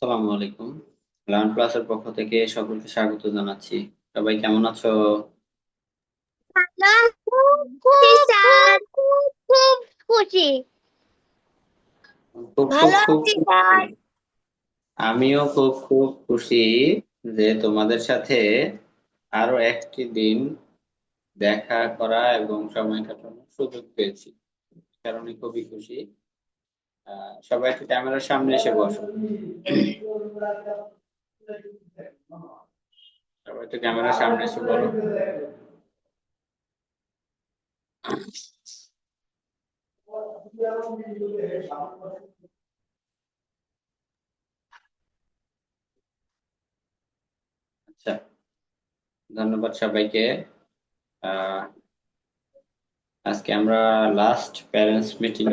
আসসালামু আলাইকুম। লার্ন ক্লাসের পক্ষ থেকে সকলকে স্বাগত জানাচ্ছি। সবাই কেমন আছো? হ্যালো, খুব খুব স্যার। খুব খুব খুব খুশি। খুব খুব ভালো খুব আছি খুশি। স্যার। আমিও খুব খুব খুশি যে তোমাদের সাথে আরো একটি দিন দেখা করা এবং সময় কাটানোর সুযোগ পেয়েছি। কারণে খুবই খুশি। সবাই একটু ক্যামেরার সামনে এসে বসো। সবাই একটু ক্যামেরার সামনে এসে বলো। আচ্ছা, ধন্যবাদ সবাইকে। আহ আজকে আমরা লাস্ট প্যারেন্টস মিটিং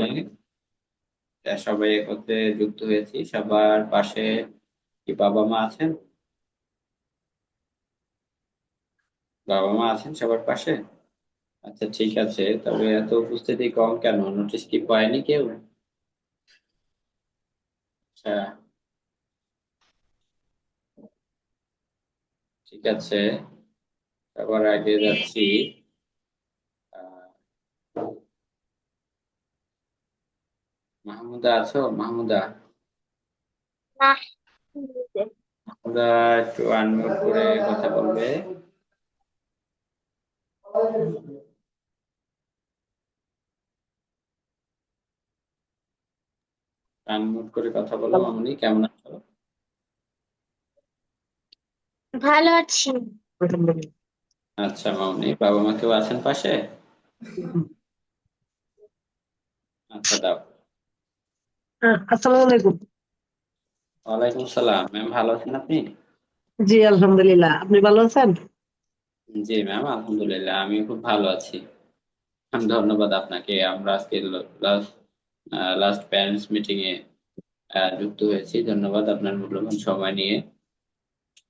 এ সবাই একত্রে যুক্ত হয়েছি। সবার পাশে কি বাবা মা আছেন? বাবা মা আছেন সবার পাশে? আচ্ছা, ঠিক আছে। তবে এত উপস্থিতি কম কেন? নোটিস কি পায়নি কেউ? আচ্ছা, ঠিক আছে। সবার আগে যাচ্ছি। আহ, মাহমুদা আছো? মাহমুদা, না, মাহমুদা একটু আনমিউট করে কথা বলবে। আনমিউট করে কথা বলো। মামুনি, কেমন আছো? ভালো আছি। আচ্ছা মামুনি, বাবা মা কেউ আছেন পাশে? আচ্ছা, দাও। আসসালামু আলাইকুম। ওয়ালাইকুম সালাম। ম্যাম, ভালো আছেন আপনি? জি আলহামদুলিল্লাহ, আপনি ভালো আছেন? জি ম্যাম, আলহামদুলিল্লাহ আমি খুব ভালো আছি। ধন্যবাদ আপনাকে। আমরা আজকে লাস্ট লাস্ট প্যারেন্টস মিটিং এ যুক্ত হয়েছি। ধন্যবাদ, আপনার মূল্যবান সময় নিয়ে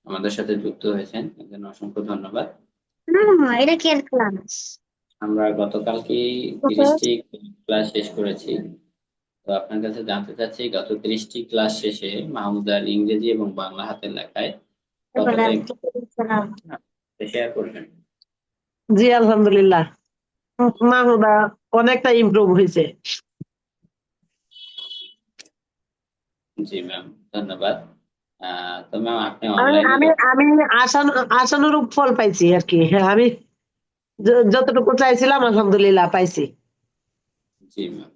আমাদের সাথে যুক্ত হয়েছেন, এর জন্য অসংখ্য ধন্যবাদ। এটা কি ক্লাস? আমরা গতকালকে 30টি ক্লাস শেষ করেছি। তো আপনার কাছে জানতে চাচ্ছি, গত 30টি ক্লাস শেষে মাহমুদার ইংরেজি এবং বাংলা হাতের লেখায় কতটা শেয়ার করবেন? জি আলহামদুলিল্লাহ, মাহমুদা অনেকটা ইমপ্রুভ হয়েছে। জি ম্যাম, ধন্যবাদ। তো ম্যাম, আপনি আমি অনলাইনে আমি আমি আশানুরূপ ফল পাইছি আর কি। হ্যাঁ, আমি যতটুকু চাইছিলাম আলহামদুলিল্লাহ পাইছি। জি ম্যাম।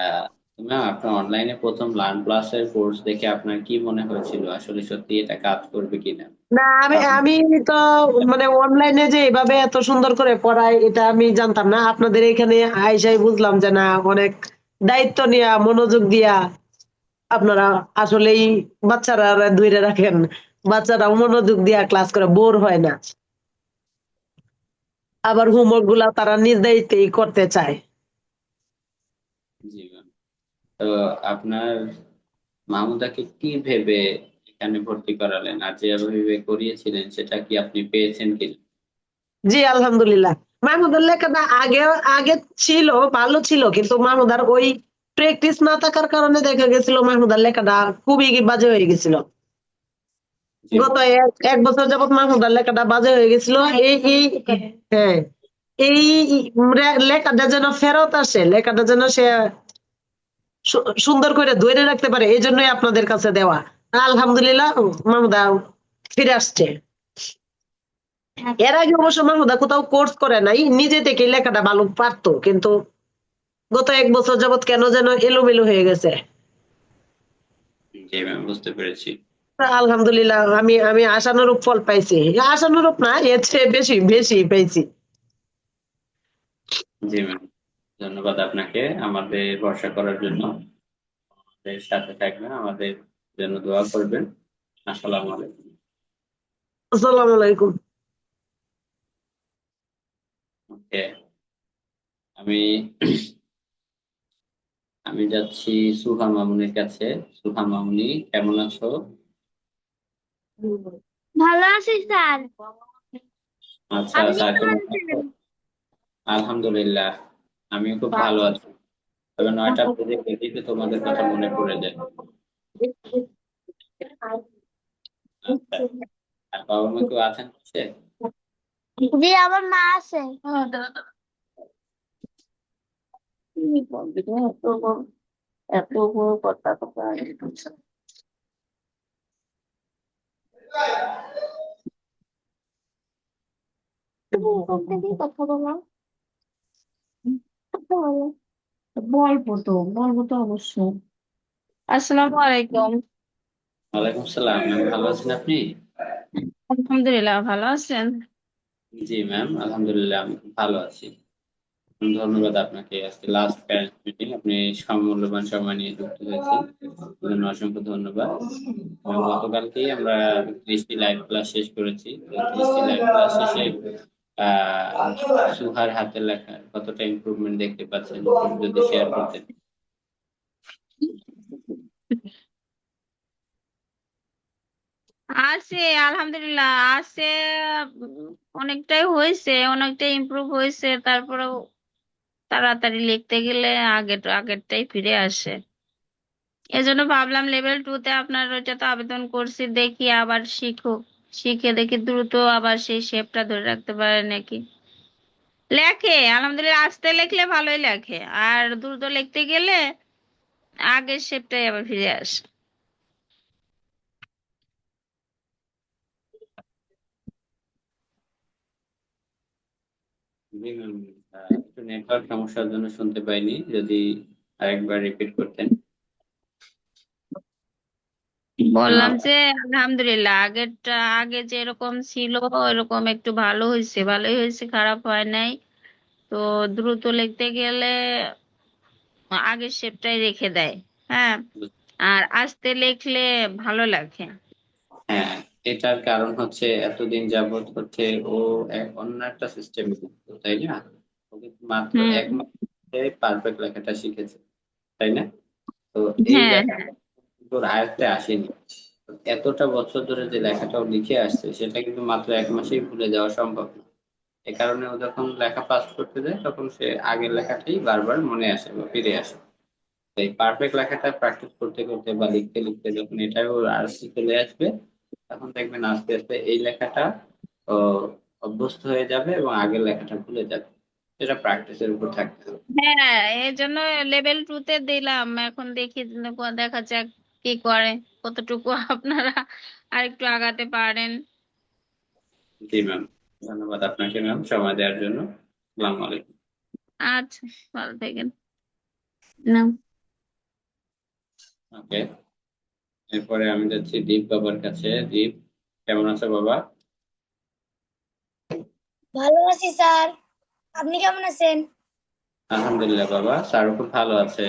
আহ, তো ম্যাম, আপনার অনলাইনে প্রথম লার্ন প্লাস এর কোর্স দেখে আপনার কি মনে হয়েছিল? আসলে সত্যি এটা কাজ করবে কিনা? না, আমি আপনি আমি তো মানে অনলাইনে যে এভাবে এত সুন্দর করে পড়ায় এটা আমি জানতাম না। আপনাদের এখানে আইসাই বুঝলাম যে না, অনেক দায়িত্ব নিয়া মনোযোগ দিয়া আপনারা আসলেই বাচ্চারা ধরে রাখেন। বাচ্চারা মনোযোগ দিয়া ক্লাস করে বোর হয় না, আবার হোমওয়ার্ক গুলা তারা নিজ দায়িত্বেই করতে চায়। জি ম্যাম। তো আপনার মাহমুদাকে কি ভেবে এখানে ভর্তি করালেন, আর যেভাবে করিয়েছিলেন সেটা কি আপনি পেয়েছেন কিনা? জি আলহামদুলিল্লাহ, মাহমুদার লেখাটা আগে আগে ছিল, ভালো ছিল, কিন্তু মাহমুদার ওই প্র্যাকটিস না থাকার কারণে দেখা গেছিল মাহমুদার লেখাটা খুবই বাজে হয়ে গেছিল। জি গত এক বছর যাবত মাহমুদার লেখাটা বাজে হয়ে গেছিল। এই এই হ্যাঁ, এই লেখাটা যেন ফেরত আসে, লেখাটা যেন সে সুন্দর করে ধরে রাখতে পারে, এই জন্যই আপনাদের কাছে দেওয়া। আলহামদুলিল্লাহ, মাহমুদা ফিরে আসছে। এর আগে অবশ্য মাহমুদা কোথাও কোর্স করে নাই, নিজে থেকে লেখাটা ভালো পারতো, কিন্তু গত এক বছর যাবত কেন যেন এলোমেলো হয়ে গেছে। জি ম্যাম, বুঝতে পেরেছি। আলহামদুলিল্লাহ, আমি আমি আশানুরূপ ফল পাইছি। আশানুরূপ না, এর চেয়ে বেশি বেশি পাইছি। জি ম্যাম, ধন্যবাদ আপনাকে আমাদের ভরসা করার জন্য। আমাদের সাথে থাকবেন, আমাদের জন্য দোয়া করবেন। আসসালামু আলাইকুম। আসসালামু আলাইকুম। ওকে। আমি আমি যাচ্ছি সুহা মামুনের কাছে। সুহা মামুনি, কেমন আছো? ভালো আছি স্যার। আচ্ছা, আপনি স্যার কেমন কেমন আছো? আছেন? আলহামদুলিল্লাহ, আমিও খুব ভালো আছি। তবে 9টা বাজে দেখি তো তোমাদের কথা মনে পড়ে যায়। আচ্ছা, আর বাবা মা কেউ আছেন পাশে? জি আমার মা আছে। এত বড় কথা কথা কথা বলো, কথা বলো। বলবো তো অবশ্যই। আসসালামু আলাইকুম। ওয়ালাইকুম সালাম ম্যাম, ভালো আছেন আপনি? আলহামদুলিল্লাহ, ভালো আছেন? জি ম্যাম, আলহামদুলিল্লাহ আমি খুব ভালো আছি। ধন্যবাদ আপনাকে। আজকে লাস্ট প্যারেন্টস মিটিং, আপনি মূল্যবান সময় নিয়ে যুক্ত হয়েছেন, এজন্য অসংখ্য ধন্যবাদ। এবং গতকালকেই আমরা 30টি লাইভ ক্লাস শেষ করেছি। তো 30টি লাইভ ক্লাস শেষে সুহার হাতে লেখা কতটা ইমপ্রুভমেন্ট দেখতে পাচ্ছেন, যদি শেয়ার করতেন। আছে, আলহামদুলিল্লাহ আছে। অনেকটাই হয়েছে, অনেকটাই ইমপ্রুভ হয়েছে। তারপরেও তাড়াতাড়ি লিখতে গেলে আগেরটাই ফিরে আসে। এজন্য ভাবলাম লেভেল 2 তে আপনার ওইটা তো আবেদন করছি, দেখি আবার শিখে দেখি দ্রুত আবার সেই শেপটা ধরে রাখতে পারে নাকি। লেখে আলহামদুলিল্লাহ, আস্তে লিখলে ভালোই লেখে, আর দ্রুত লিখতে গেলে আগের শেপটাই আবার ফিরে আসে। জি ম্যাম, একটু নেটওয়ার্ক সমস্যার জন্য শুনতে পাইনি, যদি আরেকবার রিপিট করতেন। বললাম ম্যাম, যে আলহামদুলিল্লাহ, আগে যেরকম ছিল ওরকম একটু ভালোই হয়েছে, খারাপ হয় নাই। তো দ্রুত লিখতে গেলে আগের শেপটাই রেখে দেয়। হ্যাঁ, আর আস্তে লিখলে ভালো লাগে। হ্যাঁ, এটার কারণ হচ্ছে এতদিন যাবত হচ্ছে ও অন্য একটা সিস্টেম, তাই না? ও কিন্তু মাত্র হুম। 1 মাসে পারফেক্ট লেখাটা শিখেছে, তাই না? তো এই হ্যাঁ, লেখাটা কিন্তু ওর আয়ত্তে আসেনি। তো এতটা বছর ধরে যে লেখাটা ও লিখে আসছে, সেটা কিন্তু মাত্র 1 মাসেই ভুলে যাওয়া সম্ভব না। এ কারণে ও যখন লেখা পাস করতে যায়, তখন সে আগের লেখাটাই বারবার মনে আসে বা ফিরে আসে। এই পারফেক্ট লেখাটা প্র্যাকটিস করতে করতে বা লিখতে লিখতে যখন এটাও আস্তে চলে আসবে, তখন দেখবেন আস্তে আস্তে এই লেখাটা ও অভ্যস্ত হয়ে যাবে এবং আগের লেখাটা ভুলে যাবে। এটা প্র্যাকটিসের উপর থাকতে হবে। হ্যাঁ, এই জন্য লেভেল 2 তে দিলাম। এখন দেখি দেখা যাক কি করে, কতটুকু আপনারা আরেকটু আগাতে পারেন। জি ম্যাম, ধন্যবাদ আপনাকে ম্যাম সময় দেওয়ার জন্য। আসসালামু আলাইকুম। আচ্ছা, ভালো থাকেন। না, ওকে, এরপরে আমি যাচ্ছি দীপ বাবার কাছে। দীপ, কেমন আছো বাবা? ভালো আছি স্যার, আপনি কেমন আছেন? আলহামদুলিল্লাহ বাবা, স্যারও খুব ভালো আছে।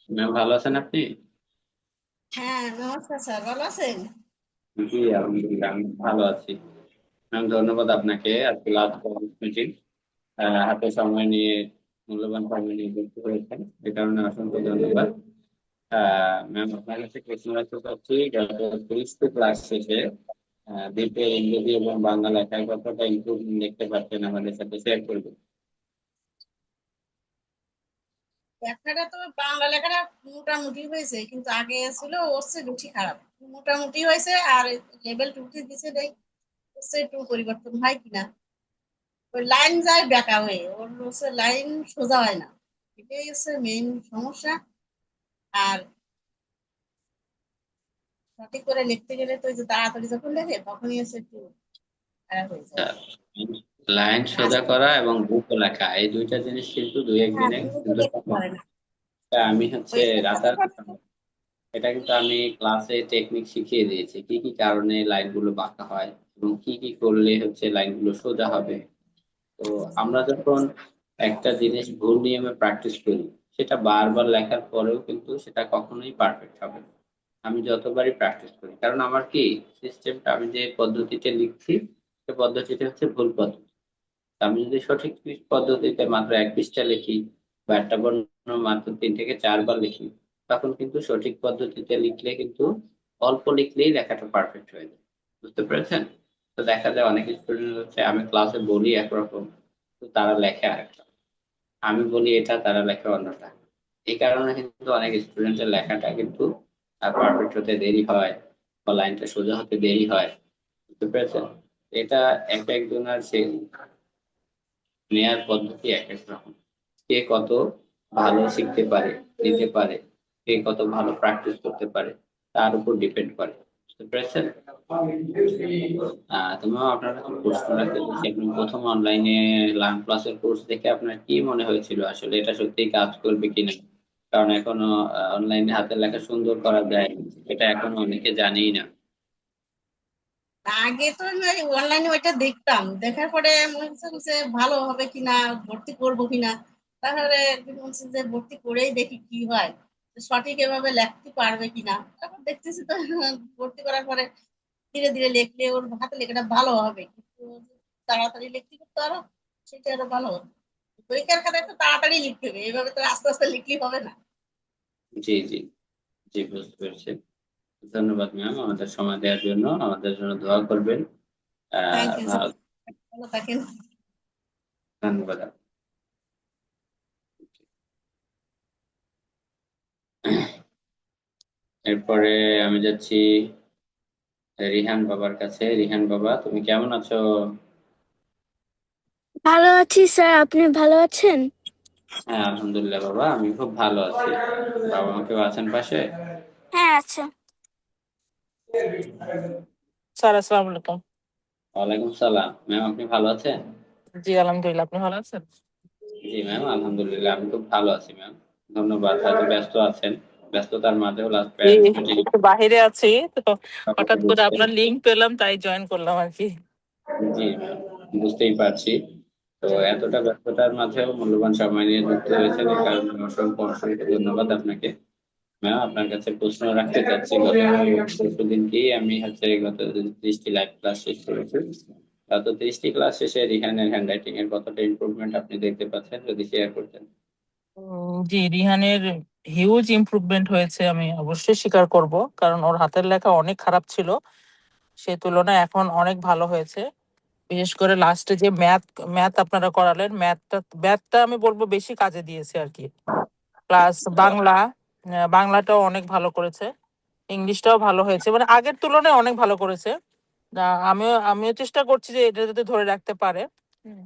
ম্যাম, ভালো আছেন আপনি? হ্যাঁ, নমস্কার স্যার, ভালো আছেন? জি আলহামদুলিল্লাহ, আমি ভালো আছি। ম্যাম, ধন্যবাদ আপনাকে। আজকে লাস্ট মিটিং, হাতে সময় নিয়ে, মূল্যবান সময় নিয়ে যুক্ত হয়েছেন, এই কারণে অসংখ্য ধন্যবাদ। ম্যাম, আপনার কাছে প্রশ্ন রাখতে চাচ্ছি, গত 30টি ক্লাস শেষে দ্বীপের ইংরেজি এবং বাংলা লেখায় কতটা ইমপ্রুভমেন্ট দেখতে পাচ্ছেন আমাদের সাথে শেয়ার করবেন। লেখাটা তো বাংলা লেখাটা মোটামুটি হয়েছে, কিন্তু আগে ছিল ওর চেয়ে বেশি খারাপ। মোটামুটি হয়েছে, আর লেভেল 2 তে দিছে দেখ ওর চেয়ে একটু পরিবর্তন হয় কিনা। ওই লাইন যায় বেঁকা হয়ে, ওর হচ্ছে লাইন সোজা হয় না, এটাই হচ্ছে মেইন সমস্যা। আর সঠিক করে লিখতে গেলে তো ওই যে তাড়াতাড়ি যখন লেখে তখনই হচ্ছে একটু খারাপ হয়ে যায়। লাইন সোজা আস্তে করা এবং দ্রুত লেখা, এই দুইটা জিনিস কিন্তু দুই হ্যাঁ, একদিনে দ্রুত কিন্তু লিখতে সম্ভব পারে না। না। তা আমি হচ্ছে ওই লেখাটা রাতারাতি সম্ভব না। এটা কিন্তু আমি ক্লাসে টেকনিক শিখিয়ে দিয়েছি, কি কি কারণে লাইনগুলো বাঁকা হয় এবং কি কি করলে হচ্ছে লাইনগুলো সোজা হবে। তো আমরা যখন একটা জিনিস ভুল নিয়মে প্র্যাকটিস করি, সেটা বারবার লেখার পরেও কিন্তু সেটা কখনোই পারফেক্ট হবে না। আমি যতবারই প্র্যাকটিস করি, কারণ আমার কি সিস্টেমটা, আমি যে পদ্ধতিতে লিখছি, সে পদ্ধতিটা হচ্ছে ভুল পদ্ধতি। আমি যদি সঠিক পদ্ধতিতে মাত্র 1 পৃষ্ঠা লিখি বা একটা বর্ণ মাত্র 3 থেকে 4 বার লিখি, তখন কিন্তু সঠিক পদ্ধতিতে লিখলে কিন্তু অল্প লিখলেই লেখাটা পারফেক্ট হয়ে যায়। বুঝতে পেরেছেন? তো দেখা যায় অনেক স্টুডেন্ট হচ্ছে, আমি ক্লাসে বলি একরকম, তো তারা লেখে আরেকটা। আমি বলি এটা, তারা লেখে অন্যটা। এই কারণে কিন্তু অনেক স্টুডেন্টের লেখাটা কিন্তু পারফেক্ট হতে দেরি হয়। বা লাইনটা সোজা হতে দেরি হয়, বুঝতে পেরেছেন? এটা এক একজনের সে নেয়ার পদ্ধতি এক এক রকম। কে কত ভালো শিখতে পারে, নিতে পারে, কে কত ভালো প্র্যাকটিস করতে পারে, তার উপর ডিপেন্ড করে, বুঝতে পেরেছেন? তোমার আপনার কাছে প্রশ্ন রাখতে চাচ্ছি, আপনি প্রথম অনলাইনে লার্ন ক্লাসের কোর্স দেখে আপনার কি মনে হয়েছিল আসলে এটা সত্যিই কাজ করবে কিনা? কারণ এখনো অনলাইনে হাতের লেখা সুন্দর করা যায়, এটা এখনো অনেকে জানেই না। আগে তো আমি অনলাইনে ওইটা দেখতাম, দেখার পরে মনে হচ্ছে যে ভালো হবে কিনা, ভর্তি করবো কিনা। তাহলে একদিন বলছি যে ভর্তি করেই দেখি কি হয়, সঠিক এভাবে লিখতে পারবে কিনা। তারপর দেখতেছি তো ভর্তি করার পরে ধীরে ধীরে লিখলে ওর হাতে লেখাটা ভালো হবে, কিন্তু তাড়াতাড়ি লিখতে করতে আরো সেটা আরো ভালো হবে। পরীক্ষার খাতায় তো তাড়াতাড়ি লিখতে হবে, এইভাবে তো আস্তে আস্তে লিখলে হবে না। জি, জি, জি, বুঝতে পেরেছি। ধন্যবাদ ম্যাম আমাদের সময় দেওয়ার জন্য, আমাদের জন্য দোয়া করবেন। থ্যাংক ইউ স্যার, ভালো, ভালো থাকেন। ধন্যবাদ। এরপরে আমি যাচ্ছি রিহান বাবার কাছে। রিহান বাবা, তুমি কেমন আছো? ভালো আছি স্যার, আপনি ভালো আছেন? হ্যাঁ, আলহামদুলিল্লাহ বাবা, আমি খুব ভালো আছি। বাবা মা কেউ আছেন পাশে? হ্যাঁ আছে। স্যার আসসালামু আলাইকুম। ওয়ালাইকুম সালাম। ম্যাম, আপনি ভালো আছেন? জি আলহামদুলিল্লাহ, আপনি ভালো আছেন? জি ম্যাম, আলহামদুলিল্লাহ আমি খুব ভালো আছি ম্যাম। ধন্যবাদ। হয়তো ব্যস্ত আছেন, ব্যস্ততার মাঝেও লাস্ট জি, প্যারেন্টস মিটিং একটু বাহিরে আছি তো, হঠাৎ করে আপনার লিংক পেলাম তাই জয়েন করলাম আর কি। জি ম্যাম, বুঝতেই পারছি। তো এতটা ব্যস্ততার মাঝেও মূল্যবান সময় নিয়ে যুক্ত হয়েছেন, এই কারণে অসংখ্য অসংখ্য ধন্যবাদ আপনাকে। ম্যাম, আপনার কাছে প্রশ্ন রাখতে চাচ্ছি। গত পরশুদিনকেই আমি গত 30টি লাইভ ক্লাস শেষ করেছি। গত 30টি ক্লাস শেষে রিহানের হ্যান্ডরাইটিং এর কতটা ইমপ্রুভমেন্ট আপনি দেখতে পাচ্ছেন, যদি শেয়ার করতেন। জি, রিহানের হিউজ ইমপ্রুভমেন্ট হয়েছে, আমি অবশ্যই স্বীকার করব, কারণ ওর হাতের লেখা অনেক খারাপ ছিল, সে তুলনায় এখন অনেক ভালো হয়েছে। বিশেষ করে লাস্টে যে ম্যাথ ম্যাথ আপনারা করালেন, ম্যাথটা আমি বলবো বেশি কাজে দিয়েছে আর কি। প্লাস বাংলা, বাংলাটাও অনেক ভালো করেছে, ইংলিশটাও ভালো হয়েছে, মানে আগের তুলনায় অনেক ভালো করেছে। আমিও চেষ্টা করছি যে এটা যাতে ধরে রাখতে পারে। হুম।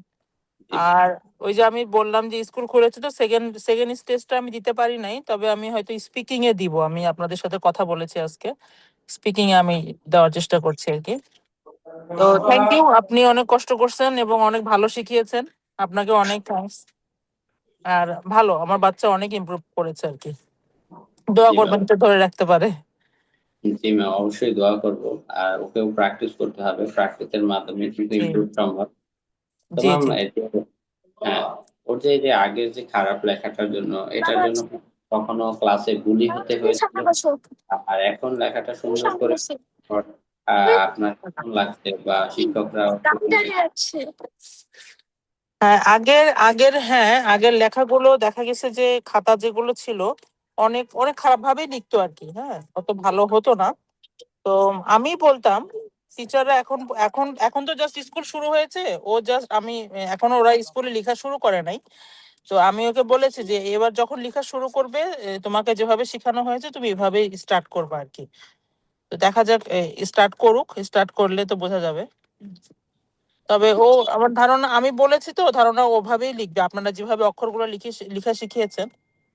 জি আর ওই যে আমি বললাম যে স্কুল খুলেছে, তো সেকেন্ড সেকেন্ড স্টেজটা আমি দিতে পারি নাই, তবে আমি হয়তো স্পিকিং এ দিব। আমি আপনাদের সাথে কথা বলেছি আজকে, স্পিকিং এ আমি দেওয়ার চেষ্টা করছি আর কি। তো থ্যাংক ইউ, আপনি অনেক কষ্ট করছেন এবং অনেক ভালো শিখিয়েছেন, আপনাকে অনেক থ্যাঙ্কস। আর ভালো, আমার বাচ্চা অনেক ইমপ্রুভ করেছে আর কি, দোয়া জি করবেন ম্যাম, তো ধরে রাখতে পারে। জি ম্যাম, অবশ্যই দোয়া করব। আর ওকেও প্র্যাকটিস করতে হবে, প্র্যাকটিসের মাধ্যমে কিন্তু জি ইমপ্রুভ সম্ভব। তো জি ম্যাম, জি। হ্যাঁ, ওর যে এই যে আগের যে খারাপ লেখাটার জন্য, এটার জন্য কখনো ক্লাসে বুলি হতে হয়েছিল? আর এখন লেখাটা সুন্দর করে পর, আপনার কেমন লাগছে, বা শিক্ষকরা হ্যাঁ, আগের লেখাগুলো দেখা গেছে যে খাতা যেগুলো ছিল অনেক অনেক খারাপ ভাবেই লিখতো আর কি, হ্যাঁ, অত ভালো হতো না। তো আমি বলতাম টিচাররা এখন এখন এখন তো জাস্ট স্কুল শুরু হয়েছে, ও জাস্ট আমি এখন ওরা স্কুলে লেখা শুরু করে নাই। তো আমি ওকে বলেছি যে এবার যখন লেখা শুরু করবে, তোমাকে যেভাবে শেখানো হয়েছে তুমি এভাবেই স্টার্ট করবে আর কি। তো দেখা যাক, স্টার্ট করুক, স্টার্ট করলে তো বোঝা যাবে। তবে ও, আমার ধারণা, আমি বলেছি তো ধারণা ওভাবেই লিখবে, আপনারা যেভাবে অক্ষরগুলো লেখা শিখিয়েছেন,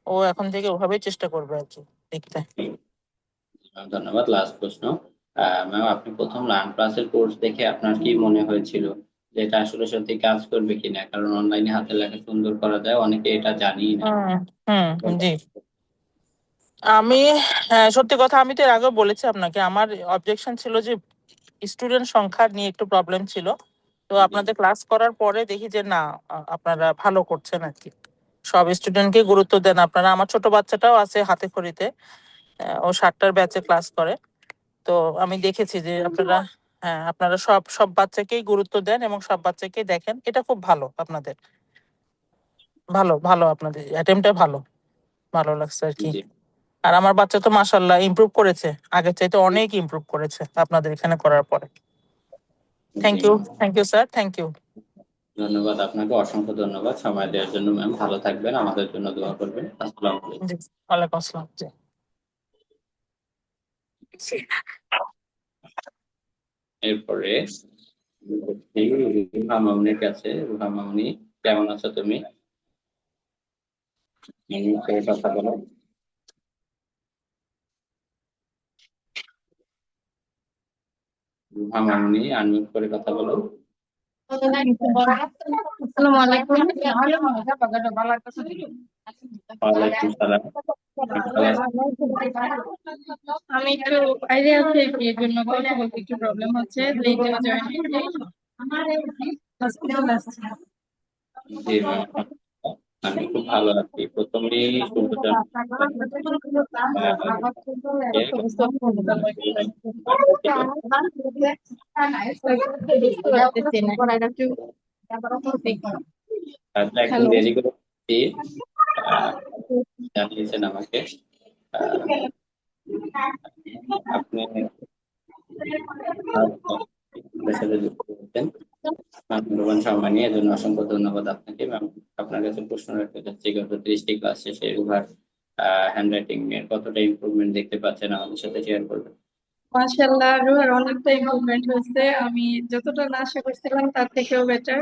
ও এখন থেকে ওভাবেই চেষ্টা করবে আর কি লিখতে। ধন্যবাদ। লাস্ট প্রশ্ন, ম্যাম, আপনি প্রথম লার্ন ক্লাসের কোর্স দেখে আপনার কি মনে হয়েছিল, যে এটা আসলে সত্যি কাজ করবে কিনা? কারণ অনলাইনে হাতের লেখা সুন্দর করা যায়, অনেকে এটা জানেই না। হুম হুম। জি, আমি, হ্যাঁ, সত্যি কথা, আমি তো এর আগেও বলেছি আপনাকে, আমার অবজেকশন ছিল যে স্টুডেন্ট সংখ্যা নিয়ে একটু প্রবলেম ছিল। তো জি আপনাদের ক্লাস করার পরে দেখি যে না, আপনারা ভালো করছেন আর কি, সব স্টুডেন্টকে গুরুত্ব দেন আপনারা। আমার ছোট বাচ্চাটাও আছে হাতে খড়িতে, ও 7টার ব্যাচে ক্লাস করে। তো আমি দেখেছি যে আপনারা, হ্যাঁ, আপনারা সব সব বাচ্চাকেই গুরুত্ব দেন এবং সব বাচ্চাকেই দেখেন, এটা খুব ভালো আপনাদের, ভালো ভালো আপনাদের অ্যাটেম্পটা ভালো, ভালো লাগছে আর কি। জি আর আমার বাচ্চা তো মাশাআল্লাহ ইমপ্রুভ করেছে, আগের চাইতে অনেক ইমপ্রুভ করেছে আপনাদের এখানে করার পরে। জি ma'am, thank you sir, thank you. ধন্যবাদ আপনাকে, অসংখ্য ধন্যবাদ সময় দেওয়ার জন্য। ম্যাম, ভালো থাকবেন, আমাদের জন্য দোয়া করবেন। আসসালামু আলাইকুম। জি, ওয়ালাইকুম আসসালাম। জি। এরপরে রুহা মামুনির কাছে। রুহা মামুনি, কেমন আছো তুমি? মামুনির সাথে কথা বলো। রুহা মামুনি, আনমিউট করে কথা বলো। আসসালামু আলাইকুম। ওয়ালাইকুম সালাম। ভালো আছো? আমি একটু বাইরে আছি, এর জন্য কথা বলতে একটু প্রবলেম হচ্ছে। লেটে জয়েন আসছে। জি ম্যাম, আমি খুব ভালো আছি। প্রথমেই শুভ জন্মদিন। বুঝতে পারতেছি না। আচ্ছা, একটু হ্যালো। দেরি করে বলছি। আহ, জানিয়েছেন আমাকে। আহ, আপনি আমাদের সাথে যুক্ত হয়েছেন, মূল্যবান সময় নিয়ে। এজন্য অসংখ্য ধন্যবাদ আপনাকে ম্যাম। আপনার কাছে প্রশ্ন রাখতে চাচ্ছি, গত 30টি ক্লাস শেষে রুহার হ্যান্ডরাইটিং এর কতটা ইমপ্রুভমেন্ট দেখতে পাচ্ছেন আমাদের সাথে শেয়ার করবেন? মাশাআল্লাহ, রুহার অনেকটা ইমপ্রুভমেন্ট হয়েছে। আমি যতটা না আশা করছিলাম তার থেকেও বেটার।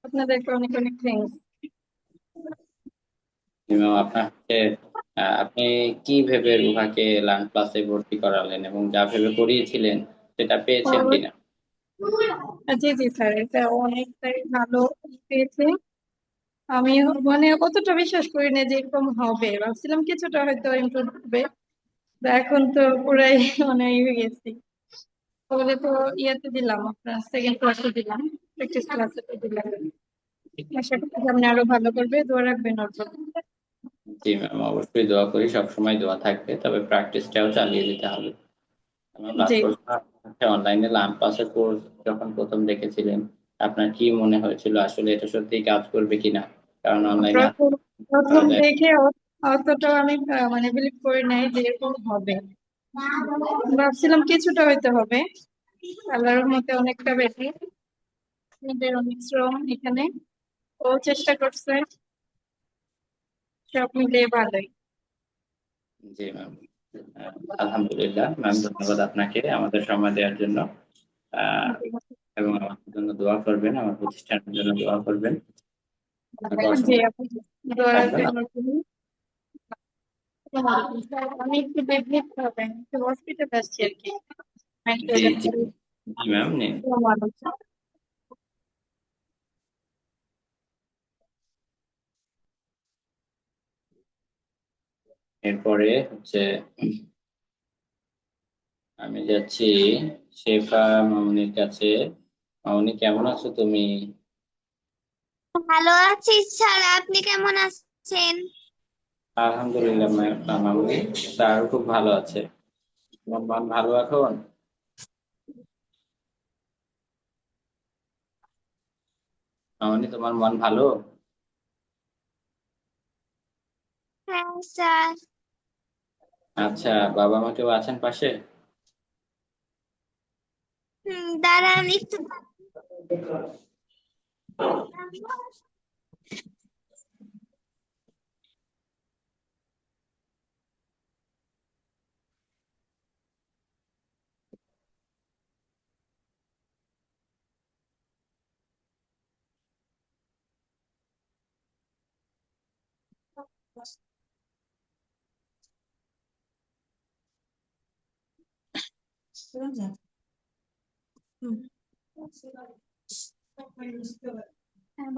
আপনাদেরকে অনেক অনেক থ্যাঙ্কস। ম্যাম, আপনার হচ্ছে আপনি কি ভেবে রুহাকে লার্ন ক্লাসে ভর্তি করালেন এবং যা ভেবে করিয়েছিলেন সেটা পেয়েছেন কিনা? জি জি স্যার, এটা অনেকটাই ভালো পেয়েছে। আমি মানে অতটা বিশ্বাস করি না যে এরকম হবে, ভাবছিলাম কিছুটা হয়তো ইমপ্রুভ হবে। তো এখন তো পুরাই মানে ইয়ে হয়ে গেছি। তাহলে তো ইয়েতে দিলাম, আপনার সেকেন্ড ক্লাসে দিলাম, প্র্যাকটিস ক্লাসে দিলাম। আশা করি সামনে আরো ভালো করবে, দোয়া রাখবেন ওর জন্য। জি ম্যাম, অবশ্যই দোয়া করি, সবসময় দোয়া থাকবে, তবে প্র্যাকটিসটাও চালিয়ে যেতে হবে। আমার লাস্ট জি। প্রশ্ন, অনলাইনে লার্ন ক্লাসের কোর্স যখন প্রথম দেখেছিলেন আপনার কি মনে হয়েছিল আসলে এটা সত্যিই কাজ করবে কিনা? কারণ অনলাইনে প্রথম প্রথম করা যায়। দেখে অতটা আমি মানে বিলিভ করি নাই যে এরকম হবে। ভাবছিলাম কিছুটা হয়তো হবে। আল্লাহর মতে অনেকটা বেশি। আমাদের অনেক শ্রম এখানে, ও চেষ্টা করছে, সব মিলিয়ে ভালোই। জি ম্যাম, আলহামদুলিল্লাহ ম্যাম, ধন্যবাদ আপনাকে আমাদের সময় দেওয়ার জন্য। আহ, এবং আমার জন্য দোয়া করবেন, আমার প্রতিষ্ঠানের জন্য দোয়া করবেন। আপনাকে জি, অসংখ্য আপনি দোয়া থাকবেন। রাখবেন ওর জন্য। আমি একটু ডেভেলপ হবেন, একটু হসপিটাল আসছি আর কি। জি জি জি ম্যাম, নিন। এরপরে হচ্ছে আমি যাচ্ছি শেফা মামুনির কাছে। মামুনি, কেমন আছো তুমি? ভালো আছি স্যার, আপনি কেমন আছেন? আলহামদুলিল্লাহ মামুনি, তার খুব ভালো আছে। তোমার মন ভালো এখন? মামুনি, তোমার মন ভালো? হ্যাঁ স্যার। আচ্ছা, বাবা মা কেউ আছেন পাশে? দাঁড়ান একটু।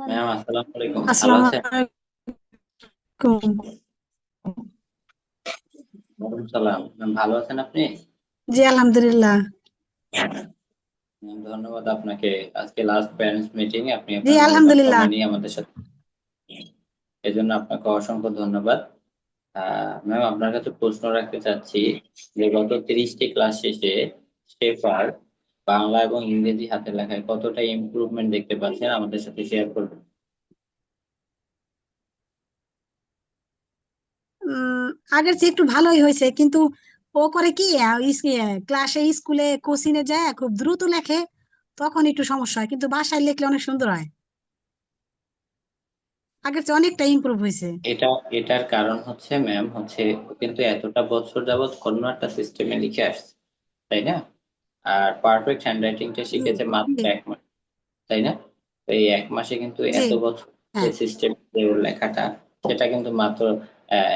ম্যাম, আসসালামু আলাইকুম, ভালো আসসালামু আছেন? আলাইকুম। ওয়ালাইকুম সালাম ম্যাম, ভালো আছেন আপনি? জি আলহামদুলিল্লাহ। ম্যাম, ধন্যবাদ আপনাকে। আজকে লাস্ট প্যারেন্টস মিটিং এ আপনি জি আপনার মূল্যবান আলহামদুলিল্লাহ। সময় নিয়ে আমাদের সাথে, এজন্য আপনাকে অসংখ্য ধন্যবাদ। ম্যাম, আপনার কাছে প্রশ্ন রাখতে চাচ্ছি যে গত 30টি ক্লাস শেষে শেফার বাংলা এবং ইংরেজি হাতের লেখায় কতটা ইমপ্রুভমেন্ট দেখতে পাচ্ছেন আমাদের সাথে শেয়ার করবেন? উম, আগের চেয়ে একটু ভালোই হয়েছে, কিন্তু ও করে কি ক্লাসে স্কুলে কোচিনে যায় খুব দ্রুত লেখে, তখন একটু সমস্যা হয়, কিন্তু বাসায় লিখলে অনেক সুন্দর হয়। আগের চেয়ে অনেকটা ইমপ্রুভ হয়েছে। এটা এটার কারণ হচ্ছে ম্যাম, হচ্ছে ও কিন্তু এতটা বছর যাবত অন্য একটা সিস্টেমে লিখে আসছে, তাই না? আর পারফেক্ট হ্যান্ডরাইটিংটা জি শিখেছে মাত্র জি 1 মাস, তাই না? তো এই 1 মাসে কিন্তু জি, এত বছর যে হ্যাঁ সিস্টেম যে ওর লেখাটা, সেটা কিন্তু মাত্র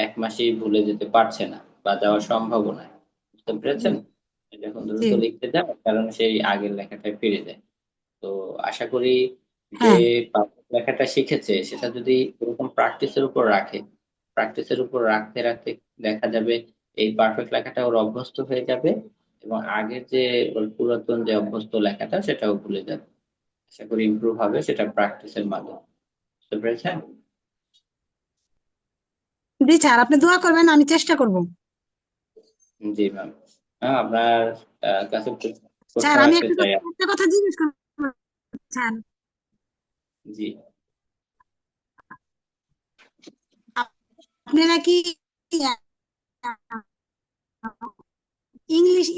1 মাসেই ভুলে যেতে পারছে না বা যাওয়ার সম্ভাবনা। বুঝতে জি পেরেছেন? যখন জি, দ্রুত লিখতে যায় কারণ সেই আগের লেখাটায় ফিরে যায়। তো আশা করি যে হ্যাঁ পারফেক্ট লেখাটা শিখেছে সেটা যদি এরকম প্র্যাকটিসের উপর রাখে, প্র্যাকটিসের উপর রাখতে রাখতে দেখা যাবে এই পারফেক্ট লেখাটা ওর অভ্যস্ত হয়ে যাবে এবং আগের যে ওর পুরাতন যে অভ্যস্ত লেখাটা সেটাও ভুলে যাবে। আশা করি ইমপ্রুভ হবে সেটা প্র্যাকটিসের মাধ্যমে। বুঝতে পেরেছেন? জি স্যার, আপনি দোয়া করবেন, আমি চেষ্টা করব। জি ম্যাম। ম্যাম আপনার কাছে প্রশ্ন স্যার আমি রাখতে চাই। একটা কথা জিজ্ঞেস করবো স্যার। জি আপনারা কি ইংলিশ